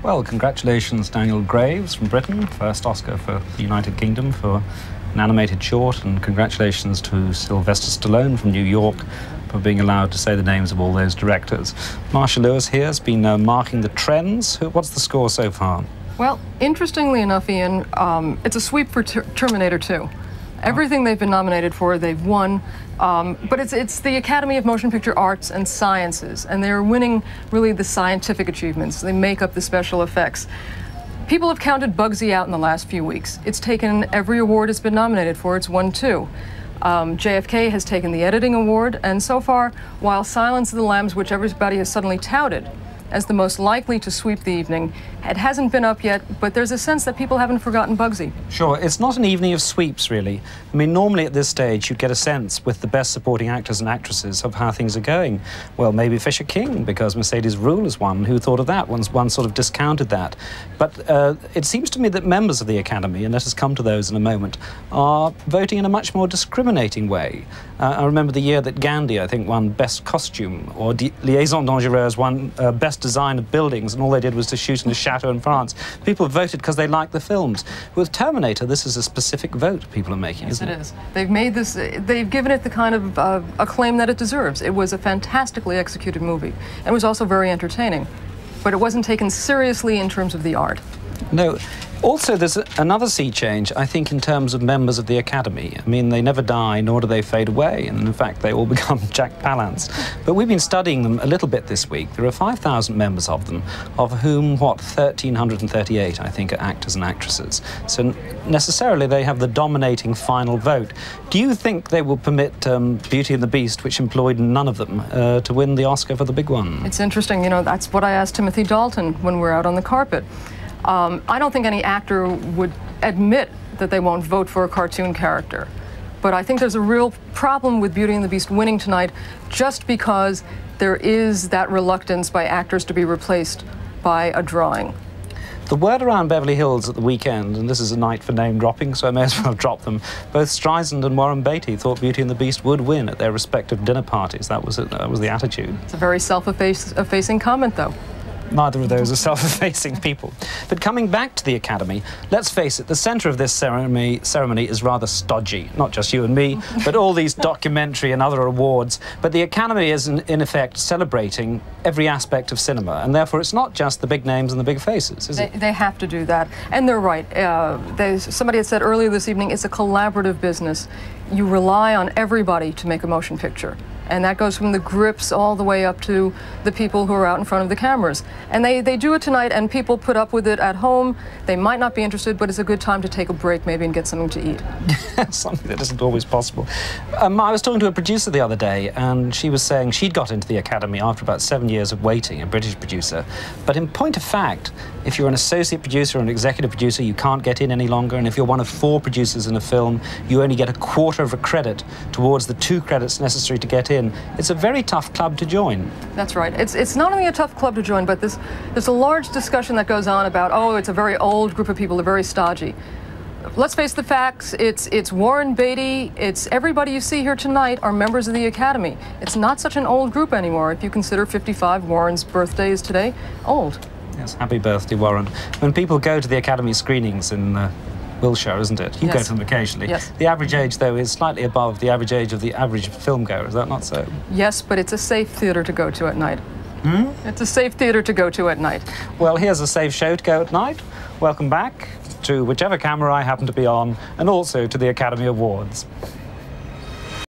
Well, congratulations, Daniel Graves from Britain, first Oscar for the United Kingdom for an animated short, and congratulations to Sylvester Stallone from New York for being allowed to say the names of all those directors. Marcia Lewis here has been marking the trends. What's the score so far? Well, interestingly enough, Ian, it's a sweep for Terminator 2. Everything they've been nominated for, they've won. But it's the Academy of Motion Picture Arts and Sciences, and they're winning really the scientific achievements. They make up the special effects. People have counted Bugsy out in the last few weeks. It's taken every award it's been nominated for. It's won 2. JFK has taken the editing award, and so far, while Silence of the Lambs, which everybody has suddenly touted as the most likely to sweep the evening, it hasn't been up yet, but there's a sense that people haven't forgotten Bugsy. Sure, it's not an evening of sweeps, really. I mean, normally at this stage, you'd get a sense with the best supporting actors and actresses of how things are going. Well, maybe Fisher King, because Mercedes Ruehl is one. Who thought of that? One sort of discounted that. But it seems to me that members of the Academy, and let us come to those in a moment, are voting in a much more discriminating way. I remember the year that Gandhi, I think, won Best Costume, or Liaison Dangereuse won Best Design of Buildings, and all they did was to shoot in a chateau in France. People voted because they liked the films. With Terminator, this is a specific vote people are making, isn't it? Yes, it is. They've made this, they've given it the kind of acclaim that it deserves. It was a fantastically executed movie. It was also very entertaining, but it wasn't taken seriously in terms of the art. No. Also, there's another sea change, I think, in terms of members of the Academy. I mean, they never die, nor do they fade away, and in fact, they all become Jack Palance. But we've been studying them a little bit this week. There are 5,000 members of them, of whom, 1,338, I think, are actors and actresses. So necessarily, they have the dominating final vote. Do you think they will permit Beauty and the Beast, which employed none of them, to win the Oscar for the big one? It's interesting, you know, that's what I asked Timothy Dalton when we're out on the carpet. I don't think any actor would admit that they won't vote for a cartoon character. But I think there's a real problem with Beauty and the Beast winning tonight just because there is that reluctance by actors to be replaced by a drawing. The word around Beverly Hills at the weekend, and this is a night for name dropping, so I may as well drop them, both Streisand and Warren Beatty thought Beauty and the Beast would win at their respective dinner parties. That was the attitude. It's a very self-effacing comment, though. Neither of those are self-effacing people. But coming back to the Academy, let's face it, the centre of this ceremony is rather stodgy. Not just you and me, but all these documentary and other awards. But the Academy is, in effect, celebrating every aspect of cinema, and therefore it's not just the big names and the big faces, is it? They have to do that. And they're right. Somebody had said earlier this evening, it's a collaborative business. You rely on everybody to make a motion picture. And that goes from the grips all the way up to the people who are out in front of the cameras. And they do it tonight, and people put up with it at home. They might not be interested, but it's a good time to take a break maybe and get something to eat. Something that isn't always possible. I was talking to a producer the other day, and she was saying she'd got into the Academy after about 7 years of waiting, a British producer. But in point of fact, if you're an associate producer or an executive producer, you can't get in any longer. And if you're one of 4 producers in a film, you only get a quarter of a credit towards the 2 credits necessary to get in. It's a very tough club to join. That's right. It's not only a tough club to join, but there's a large discussion that goes on about, oh, it's a very old group of people, they're very stodgy. Let's face the facts. It's Warren Beatty, it's everybody you see here tonight are members of the Academy. It's not such an old group anymore. If you consider 55, Warren's birthday is today, old. Yes, happy birthday, Warren. When people go to the Academy screenings in Wiltshire, isn't it? You go to them occasionally. Yes. The average age, though, is slightly above the average age of the average film goer. Is that not so? Yes, but it's a safe theatre to go to at night. Hmm? It's a safe theatre to go to at night. Well, here's a safe show to go at night. Welcome back to whichever camera I happen to be on, and also to the Academy Awards.